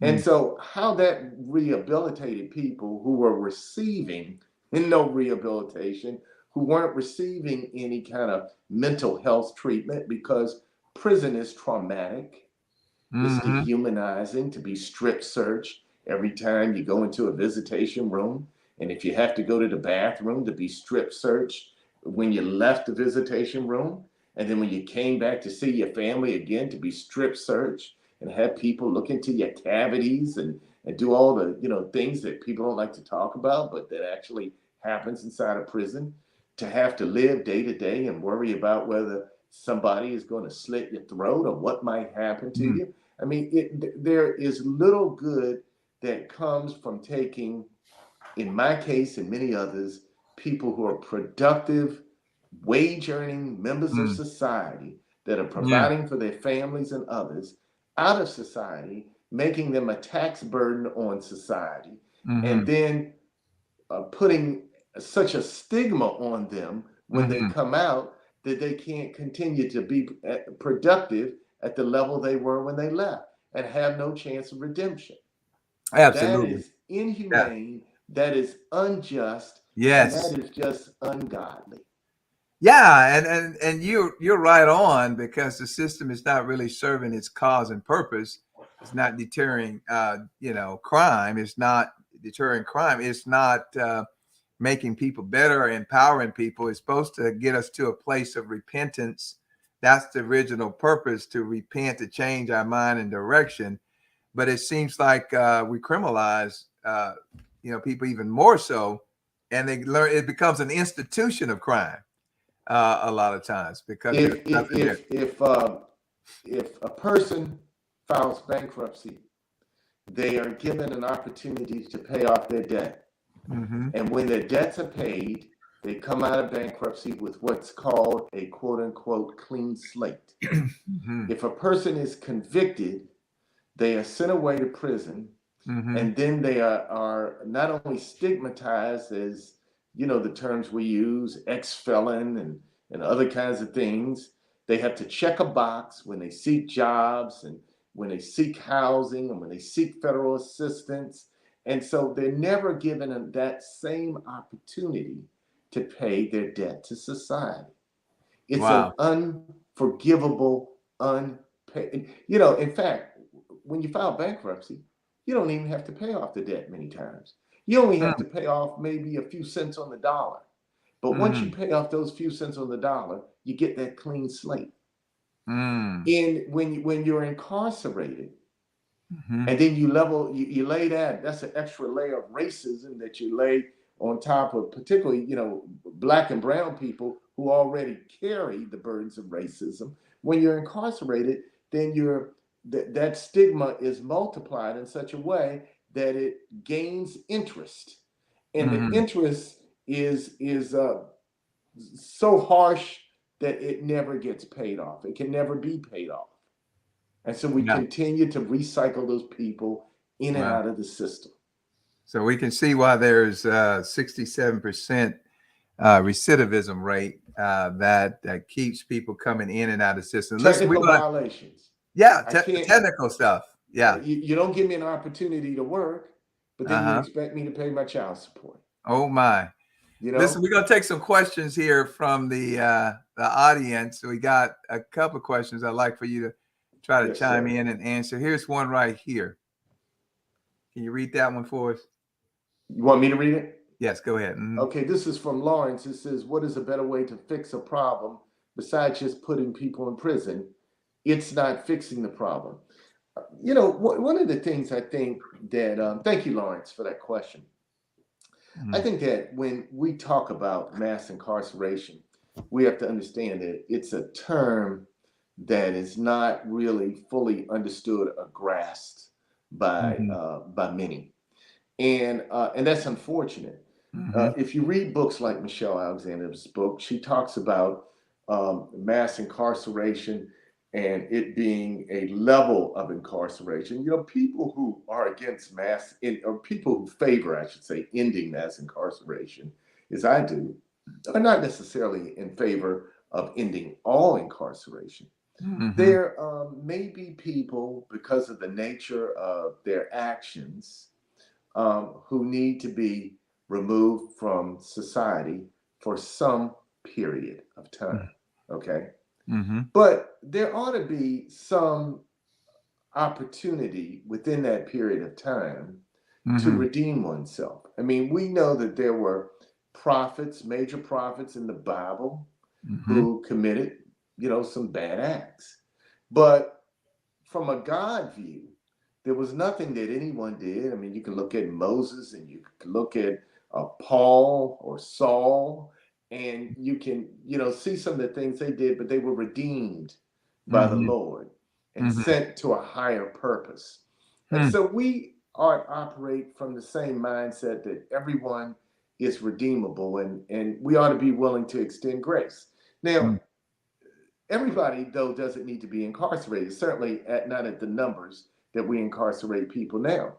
And so how that rehabilitated people who were receiving no rehabilitation, who weren't receiving any kind of mental health treatment, because prison is traumatic, it's dehumanizing to be strip searched every time you go into a visitation room. And if you have to go to the bathroom, to be strip searched when you left the visitation room. And then when you came back to see your family again, to be strip searched and have people look into your cavities and do all the things that people don't like to talk about, but that actually happens inside a prison. To have to live day to day and worry about whether somebody is going to slit your throat or what might happen to you. I mean, there is little good that comes from taking, in my case and many others, people who are productive, wage-earning members of society that are providing for their families and others out of society, making them a tax burden on society, and then putting such a stigma on them when they come out that they can't continue to be productive at the level they were when they left and have no chance of redemption. Absolutely. That is inhumane, that is unjust, Yes. and that is just ungodly. Yeah, and you're right on, because the system is not really serving its cause and purpose. It's not deterring crime. It's not deterring crime. It's not making people better or empowering people. It's supposed to get us to a place of repentance. That's the original purpose, to repent, to change our mind and direction. But it seems like we criminalize people even more so, and they learn, it becomes an institution of crime a lot of times, because if a person files bankruptcy, they are given an opportunity to pay off their debt. And when their debts are paid, They come out of bankruptcy with what's called a quote unquote clean slate. If a person is convicted, they are sent away to prison, and then they are not only stigmatized as, the terms we use, ex-felon and other kinds of things. They have to check a box when they seek jobs and when they seek housing and when they seek federal assistance. And so they're never given that same opportunity to pay their debt to society. It's an unforgivable, unpaid. In fact, when you file bankruptcy, you don't even have to pay off the debt many times. You only have to pay off maybe a few cents on the dollar. But once you pay off those few cents on the dollar, you get that clean slate. And when you're incarcerated, and then you lay that's an extra layer of racism that you lay on top of particularly, Black and brown people who already carry the burdens of racism. When you're incarcerated, then that stigma is multiplied in such a way that it gains interest. And the interest is so harsh that it never gets paid off. It can never be paid off. And so we continue to recycle those people in and out of the system. So we can see why there's 67% recidivism rate that keeps people coming in and out of the system. Technical violations. Yeah, technical stuff. Yeah. You don't give me an opportunity to work, but then you expect me to pay my child support. Oh my. Listen, we're gonna take some questions here from the audience. We got a couple of questions I'd like for you to try to chime in and answer. Here's one right here. Can you read that one for us? You want me to read it? Yes, go ahead. Okay, this is from Lawrence. It says, what is a better way to fix a problem besides just putting people in prison? It's not fixing the problem. One of the things I think that, thank you, Lawrence, for that question. I think that when we talk about mass incarceration, we have to understand that it's a term that is not really fully understood or grasped by many. And that's unfortunate. If you read books like Michelle Alexander's book, she talks about mass incarceration and it being a level of incarceration. People who are against or people who favor, I should say, ending mass incarceration, as I do, are not necessarily in favor of ending all incarceration. There may be people, because of the nature of their actions, who need to be removed from society for some period of time. Okay. But there ought to be some opportunity within that period of time to redeem oneself. I mean, we know that there were major prophets in the Bible who committed, some bad acts. But from a God view, there was nothing that anyone did. I mean, you can look at Moses and you can look at Paul or Saul, and you can, see some of the things they did, but they were redeemed by the Lord and sent to a higher purpose. And so we ought to operate from the same mindset that everyone is redeemable, and we ought to be willing to extend grace. Now, everybody, though, doesn't need to be incarcerated, certainly not at the numbers that we incarcerate people now.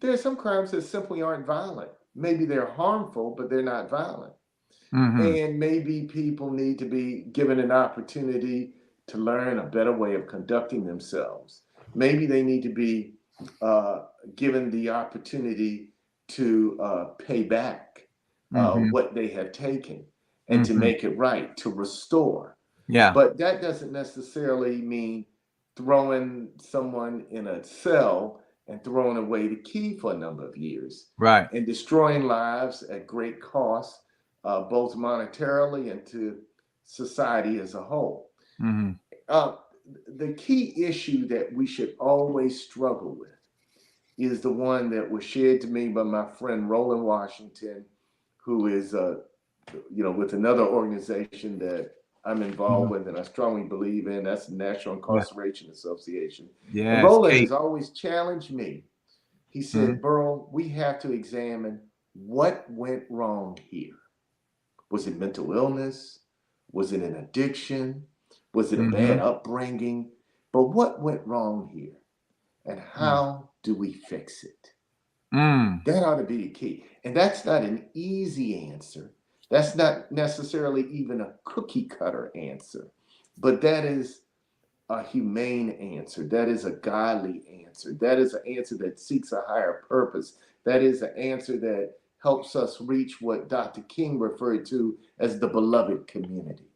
There are some crimes that simply aren't violent. Maybe they're harmful, but they're not violent. And maybe people need to be given an opportunity to learn a better way of conducting themselves. Maybe they need to be given the opportunity to pay back what they have taken and to make it right, to restore. But that doesn't necessarily mean throwing someone in a cell and throwing away the key for a number of years. And destroying lives at great cost, both monetarily and to society as a whole. The key issue that we should always struggle with is the one that was shared to me by my friend Roland Washington, who is with another organization that I'm involved with and I strongly believe in. That's the National Incarceration Association. And Roland has always challenged me. He said, Burrell, we have to examine what went wrong here? Was it mental illness? Was it an addiction? Was it a bad upbringing? But what went wrong here? And how do we fix it? That ought to be the key. And that's not an easy answer. That's not necessarily even a cookie cutter answer, but that is a humane answer. That is a godly answer. That is an answer that seeks a higher purpose. That is an answer that helps us reach what Dr. King referred to as the beloved community.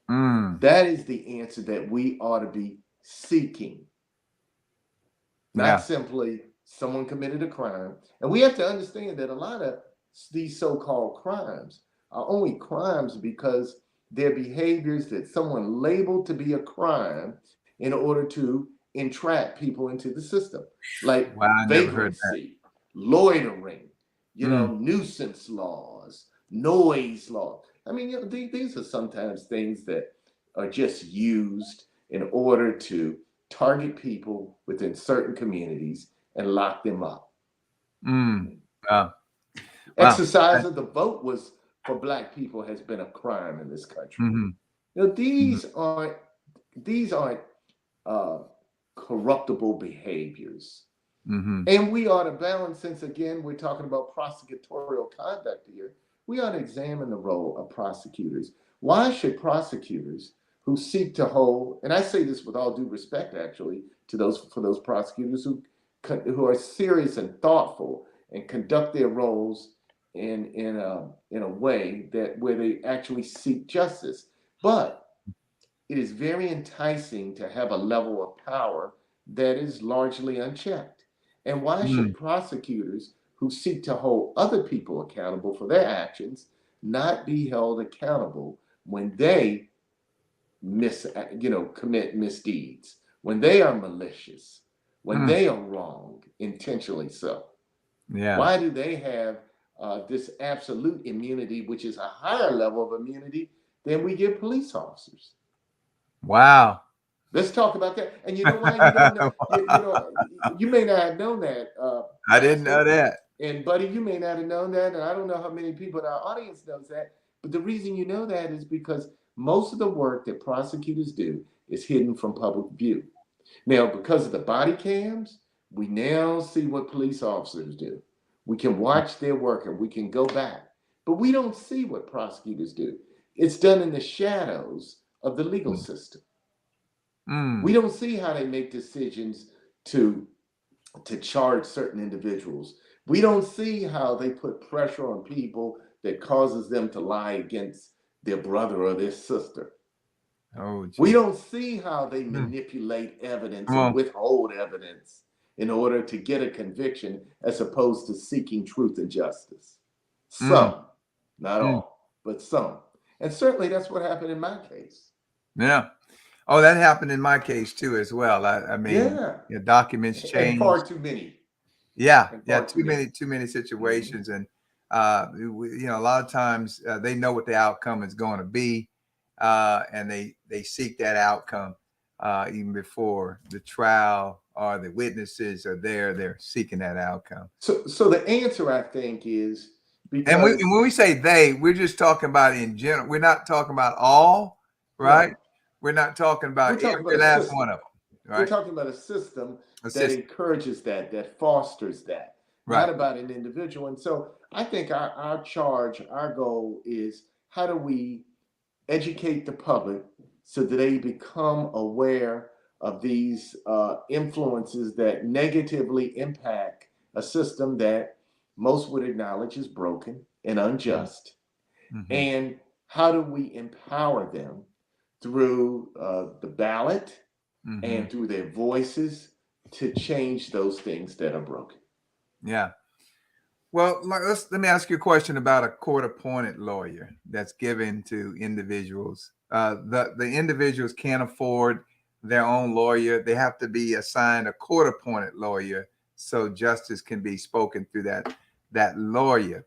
That is the answer that we ought to be seeking. Not simply someone committed a crime. And we have to understand that a lot of these so-called crimes are only crimes because they're behaviors that someone labeled to be a crime in order to entrap people into the system. Like vagrancy, loitering, nuisance laws, noise laws. I mean, these are sometimes things that are just used in order to target people within certain communities and lock them up. Exercise of the vote was for Black people has been a crime in this country. These aren't corruptible behaviors. And we ought to balance, since again we're talking about prosecutorial conduct here, we ought to examine the role of prosecutors. Why should prosecutors who seek to hold, and I say this with all due respect actually to those prosecutors who are serious and thoughtful and conduct their roles in a way that where they actually seek justice, but it is very enticing to have a level of power that is largely unchecked. And why should prosecutors who seek to hold other people accountable for their actions not be held accountable when they commit misdeeds, when they are malicious, when they are wrong, intentionally so? Why do they have this absolute immunity, which is a higher level of immunity than we give police officers? Wow. Let's talk about that. And you know why you don't know? You may not have known that. I didn't know that. And buddy, you may not have known that. And I don't know how many people in our audience knows that. But the reason you know that is because most of the work that prosecutors do is hidden from public view. Now, because of the body cams, we now see what police officers do. We can watch their work and we can go back. But we don't see what prosecutors do. It's done in the shadows of the legal system. We don't see how they make decisions to charge certain individuals. We don't see how they put pressure on people that causes them to lie against their brother or their sister. We don't see how they manipulate evidence and withhold evidence in order to get a conviction as opposed to seeking truth and justice. Some, not all, but some. And certainly that's what happened in my case. Yeah. Oh, that happened in my case too, as well. I mean, documents changed. And far too many. Too many situations, and a lot of times they know what the outcome is going to be, and they seek that outcome even before the trial or the witnesses are there. They're seeking that outcome. So the answer, I think, is because and when we say they, we're just talking about in general. We're not talking about all, right? We're not talking about every last one of them. Right? We're talking about a system that encourages that fosters that, not about an individual. And so I think our charge, our goal is how do we educate the public so that they become aware of these influences that negatively impact a system that most would acknowledge is broken and unjust. And how do we empower them through the ballot and through their voices to change those things that are broken? Yeah. Well, let me ask you a question about a court-appointed lawyer that's given to individuals. The individuals can't afford their own lawyer. They have to be assigned a court-appointed lawyer so justice can be spoken through that lawyer.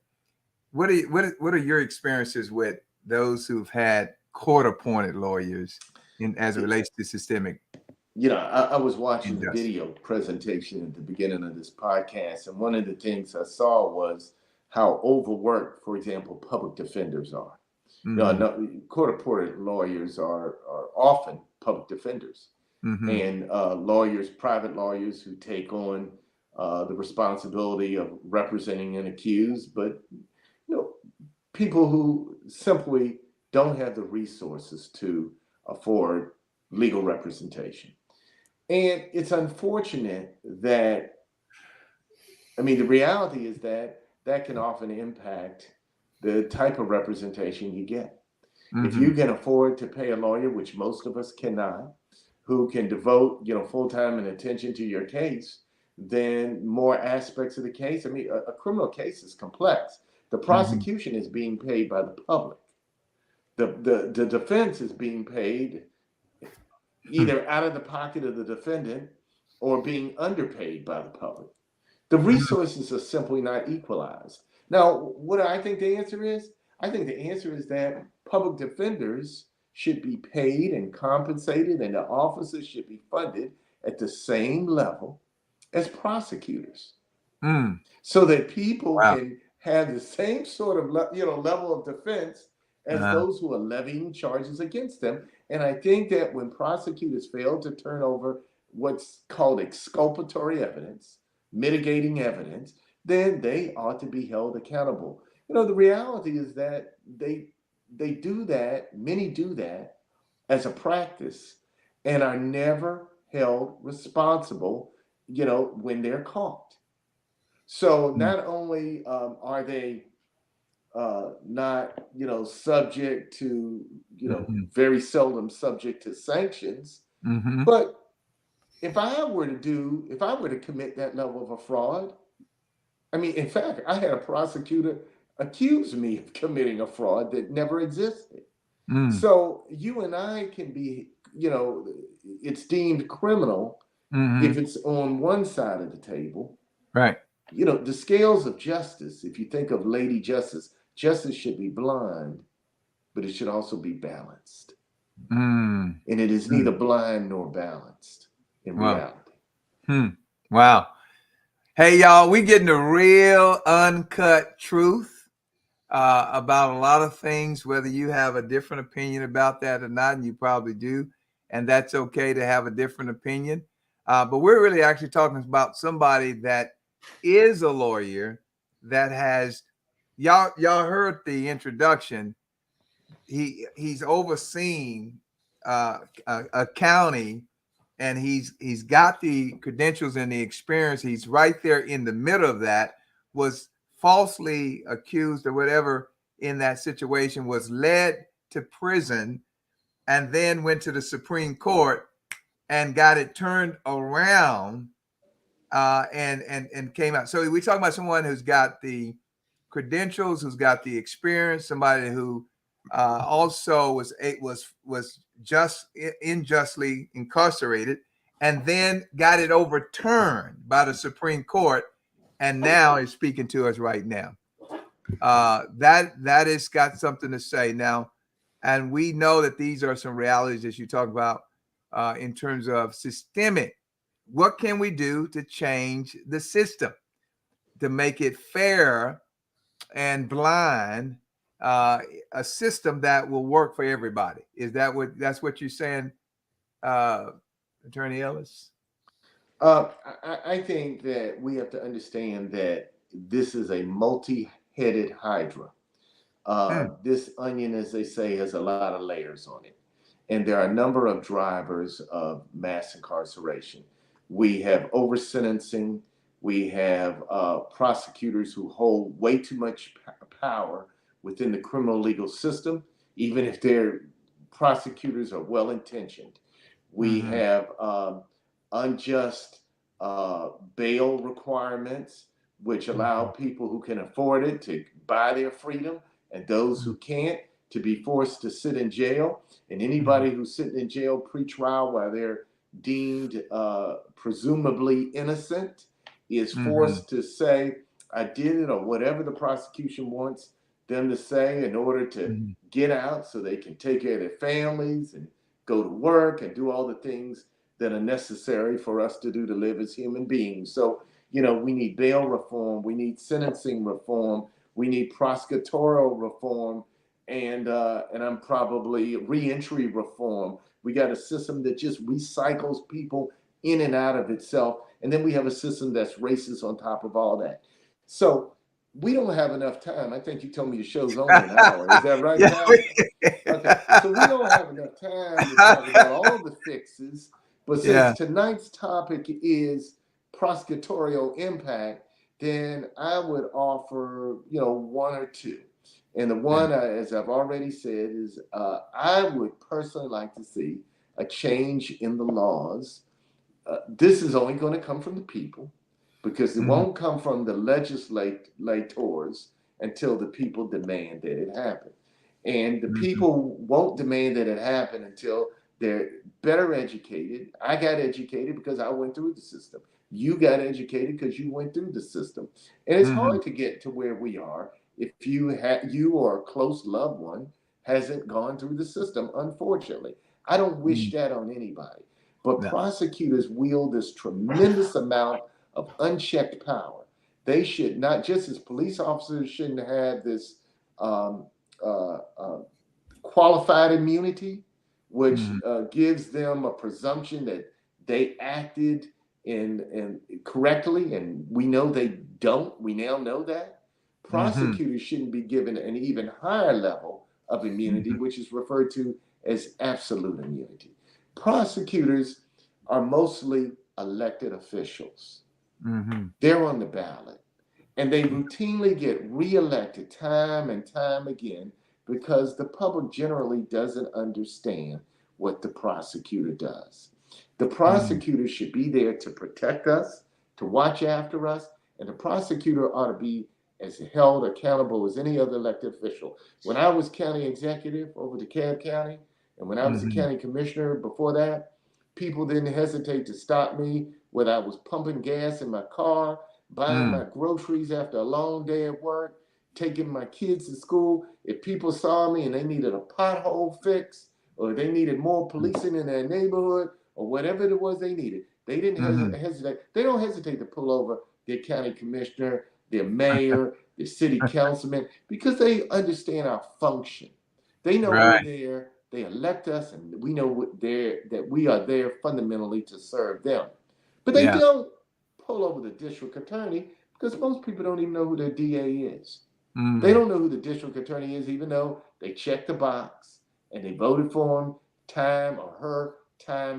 What are your experiences with those who've had court-appointed lawyers as it relates to systemic? I was watching the video presentation at the beginning of this podcast, and one of the things I saw was how overworked, for example, public defenders are. Court-appointed lawyers are often public defenders, and lawyers, private lawyers who take on the responsibility of representing an accused, but people who simply don't have the resources to afford legal representation. And it's unfortunate that, the reality is that can often impact the type of representation you get. If you can afford to pay a lawyer, which most of us cannot, who can devote, full-time and attention to your case, then more aspects of the case. A criminal case is complex. The prosecution is being paid by the public. The defense is being paid either out of the pocket of the defendant or being underpaid by the public. The resources are simply not equalized. Now, what do I think the answer is? I think the answer is that public defenders should be paid and compensated, and the officers should be funded at the same level as prosecutors, so that people can have the same sort of level of defense as those who are levying charges against them. And I think that when prosecutors fail to turn over what's called exculpatory evidence, mitigating evidence, then they ought to be held accountable. The reality is that they do that, many do that as a practice, and are never held responsible, when they're caught. So not only are they not, subject to, very seldom subject to sanctions, but if I were to commit that level of a fraud, in fact, I had a prosecutor accuse me of committing a fraud that never existed. So you and I can be, it's deemed criminal if it's on one side of the table. Right. The scales of justice, if you think of Lady Justice, justice should be blind, but it should also be balanced. And it is neither blind nor balanced in reality. Wow. Hey, y'all, we getting the real uncut truth about a lot of things, whether you have a different opinion about that or not, and you probably do, and that's okay to have a different opinion. But we're really actually talking about somebody that is a lawyer that has, y'all heard the introduction. He's overseen a county, and he's got the credentials and the experience. He's right there in the middle of that, was falsely accused or whatever in that situation, was led to prison, and then went to the Supreme Court and got it turned around, and came out. So we're talking about someone who's got the credentials, who's got the experience, somebody who also was just unjustly incarcerated, and then got it overturned by the Supreme Court, and now is speaking to us right now. That has got something to say now, and we know that these are some realities that you talk about in terms of systemic. What can we do to change the system to make it fair and blind, a system that will work for everybody? That's what you're saying, Attorney Ellis? I think that we have to understand that this is a multi-headed hydra. This onion, as they say, has a lot of layers on it. And there are a number of drivers of mass incarceration. We have over-sentencing. We have prosecutors who hold way too much power within the criminal legal system, even if their prosecutors are well-intentioned. We have unjust bail requirements, which allow people who can afford it to buy their freedom, and those who can't to be forced to sit in jail. And anybody who's sitting in jail pre-trial while they're deemed presumably innocent is forced to say, I did it, or whatever the prosecution wants them to say, in order to get out so they can take care of their families and go to work and do all the things that are necessary for us to do to live as human beings. So, we need bail reform. We need sentencing reform. We need prosecutorial reform, and I'm probably reentry reform. We got a system that just recycles people in and out of itself, and then we have a system that's racist on top of all that. So we don't have enough time. I think you told me your show's only an hour. Is that right, Yeah. Cal? Okay, so we don't have enough time to talk about all the fixes. But since tonight's topic is prosecutorial impact, then I would offer, one or two. And the one, as I've already said, is I would personally like to see a change in the laws. This is only going to come from the people, because it won't come from the legislators until the people demand that it happen. And the people won't demand that it happen until they're better educated. I got educated because I went through the system. You got educated because you went through the system. And it's hard to get to where we are if you or a close loved one hasn't gone through the system, unfortunately. I don't wish that on anybody. But prosecutors wield this tremendous amount of unchecked power. They should not, just as police officers shouldn't have this qualified immunity, which gives them a presumption that they acted in correctly, and we know they don't. We now know that. Prosecutors shouldn't be given an even higher level of immunity, which is referred to as absolute immunity. Prosecutors are mostly elected officials. They're on the ballot, and they routinely get reelected time and time again because the public generally doesn't understand what the prosecutor does. The prosecutor should be there to protect us, to watch after us, and the prosecutor ought to be as held accountable as any other elected official. When I was county executive over DeKalb County, and when I was the county commissioner before that, people didn't hesitate to stop me whether I was pumping gas in my car, buying my groceries after a long day at work, taking my kids to school. If people saw me and they needed a pothole fix, or they needed more policing in their neighborhood, or whatever it was they needed, they didn't hesitate. They don't hesitate to pull over their county commissioner, their mayor, their city councilman, because they understand our function. They know we're there. They elect us, and we know that we are there fundamentally to serve them. But they don't pull over the district attorney, because most people don't even know who their DA is. They don't know who the district attorney is, even though they checked the box and they voted for him time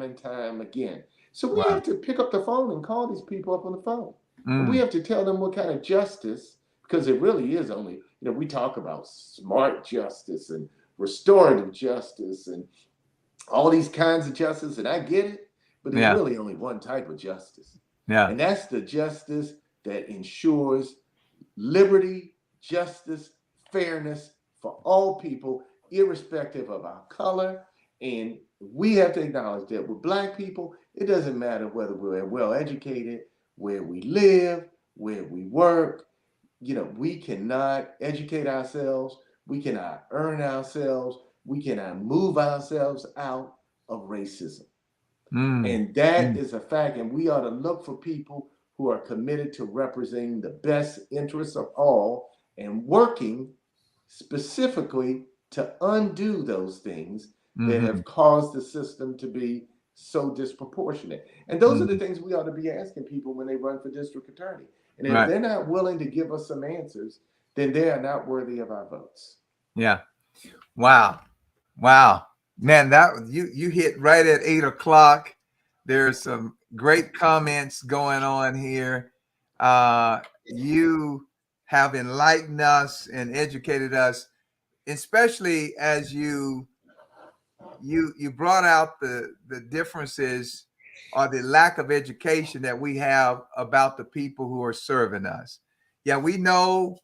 and time again. So we have to pick up the phone and call these people up on the phone. And we have to tell them what kind of justice, because it really is only, we talk about smart justice and restorative justice and all these kinds of justice, and I get it, but there's really only one type of justice. And that's the justice that ensures liberty, justice, fairness for all people, irrespective of our color. And we have to acknowledge that with Black people, it doesn't matter whether we're well educated, where we live, where we work. We cannot educate ourselves. We cannot earn ourselves. We cannot move ourselves out of racism. And that is a fact. And we ought to look for people who are committed to representing the best interests of all and working specifically to undo those things that have caused the system to be so disproportionate. And those are the things we ought to be asking people when they run for district attorney. And if they're not willing to give us some answers, then they are not worthy of our votes. Yeah. Wow. Man, that you hit right at 8 o'clock. There's some great comments going on here. You have enlightened us and educated us, especially as you brought out the differences or the lack of education that we have about the people who are serving us. Yeah, we know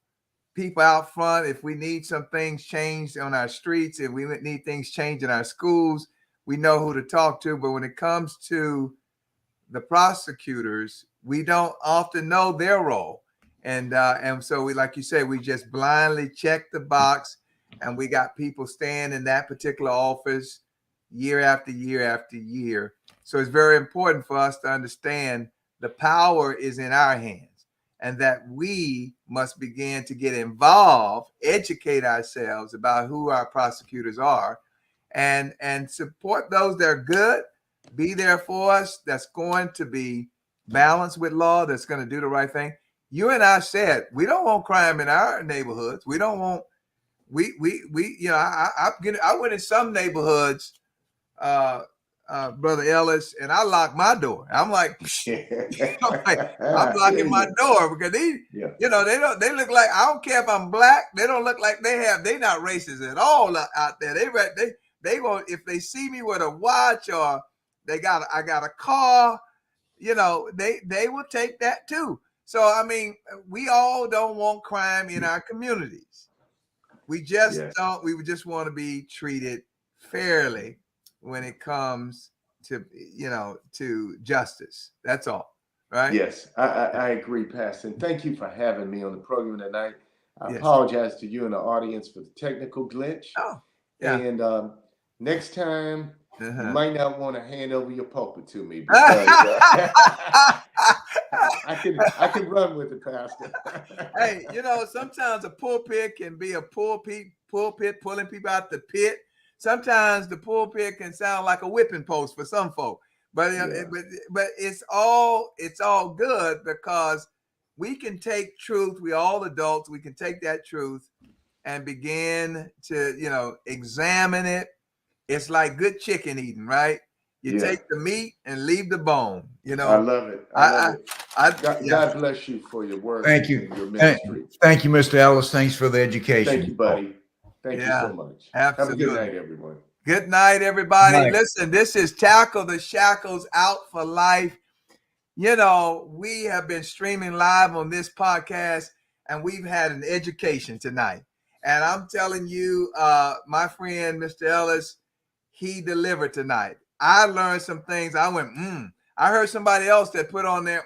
people out front, if we need some things changed on our streets, if we need things changed in our schools, we know who to talk to. But when it comes to the prosecutors, we don't often know their role. And so we, like you said, we just blindly check the box, and we got people staying in that particular office year after year after year. So it's very important for us to understand the power is in our hands. and that we must begin to get involved, educate ourselves about who our prosecutors are, and support those that are good, be there for us, that's going to be balanced with law, that's going to do the right thing. You and I said we don't want crime in our neighborhoods. We don't want I went in some neighborhoods, Brother Ellis, and I locked my door. I'm like, I'm locking my door because they look like, I don't care if I'm black. They don't look like they're not racist at all out there. They will, if they see me with a watch or I got a car, they will take that too. So, I mean, we all don't want crime in our communities. We just don't. We just want to be treated fairly when it comes to, to justice. That's all. Right? Yes, I agree, Pastor. And thank you for having me on the program tonight. I apologize to you and the audience for the technical glitch. Oh, yeah. And next time, you might not want to hand over your pulpit to me because I can run with it, Pastor. Hey, sometimes a pulpit can be a pulpit pulling people out the pit. Sometimes the pulpit can sound like a whipping post for some folk. But it's all good because we can take truth. We all adults. We can take that truth and begin to examine it. It's like good chicken eating, right? You take the meat and leave the bone. I love it. God bless you for your work. Thank you. And your ministry. Thank you, Mr. Ellis. Thanks for the education. Thank you, buddy. Thank you so much. Absolutely. Have a good night, everyone. Good night, everybody. Good night. Listen, this is Tackle the Shackles Out for Life. We have been streaming live on this podcast, and we've had an education tonight. And I'm telling you, my friend, Mr. Ellis, he delivered tonight. I learned some things. I went, I heard somebody else that put on there,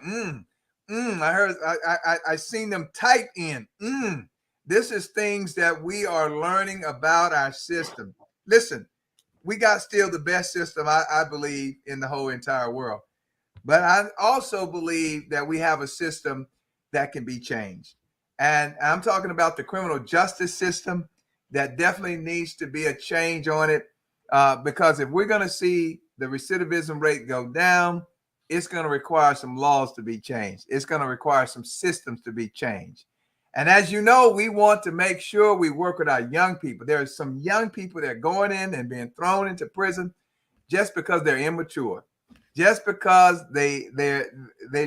I seen them type in, This is things that we are learning about our system. Listen, we got still the best system, I believe, in the whole entire world. But I also believe that we have a system that can be changed. And I'm talking about the criminal justice system. That definitely needs to be a change on it. Because if we're going to see the recidivism rate go down, it's going to require some laws to be changed. It's going to require some systems to be changed. And as you know, we want to make sure we work with our young people. There are some young people that are going in and being thrown into prison just because they're immature, just because they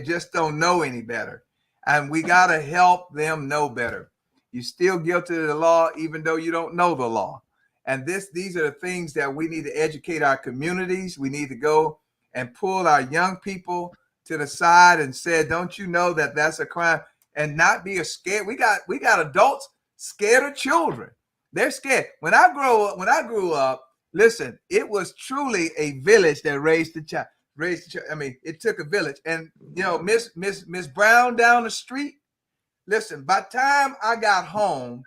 just don't know any better. And we got to help them know better. You're still guilty of the law, even though you don't know the law. And these are the things that we need to educate our communities. We need to go and pull our young people to the side and say, don't you know that that's a crime? And not be scared. We got adults scared of children. They're scared. When I grew up, listen, it was truly a village that raised the child. I mean, it took a village. And Miss Brown down the street, listen, by the time I got home,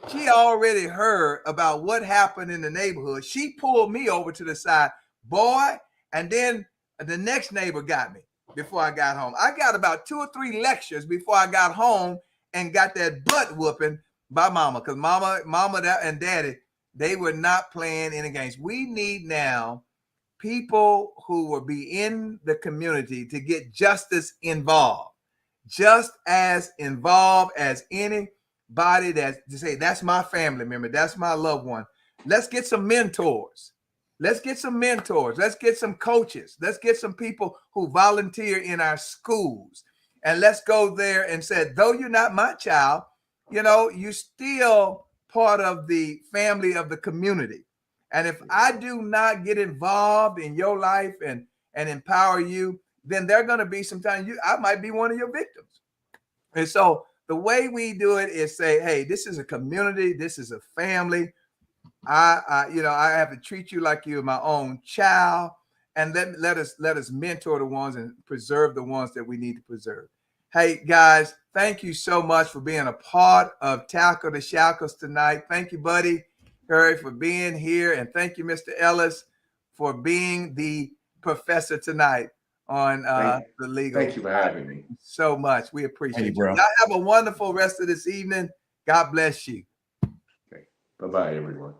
she already heard about what happened in the neighborhood. She pulled me over to the side, boy, and then the next neighbor got me. Before I got home, I got about 2 or 3 lectures before I got home and got that butt whooping by mama, because mama and daddy, they were not playing any games. We need now people who will be in the community to get justice involved, just as involved as anybody that to say that's my family member, that's my loved one. Let's get some mentors. Let's get some mentors. Let's get some coaches. Let's get some people who volunteer in our schools. And let's go there and say, though you're not my child, you're still part of the family of the community. And if I do not get involved in your life and empower you, then there are going to be sometimes I might be one of your victims. And so the way we do it is say, hey, this is a community. This is a family. I have to treat you like you're my own child, and let us mentor the ones and preserve the ones that we need to preserve. Hey guys, thank you so much for being a part of Tackle the Shackles tonight. Thank you, buddy Curry, for being here, and thank you, Mr. Ellis, for being the professor tonight on the legal. Thank you for having me so much. We appreciate Hey, you. bro. Y'all have a wonderful rest of this evening. God bless you. Okay. Bye-bye, everyone.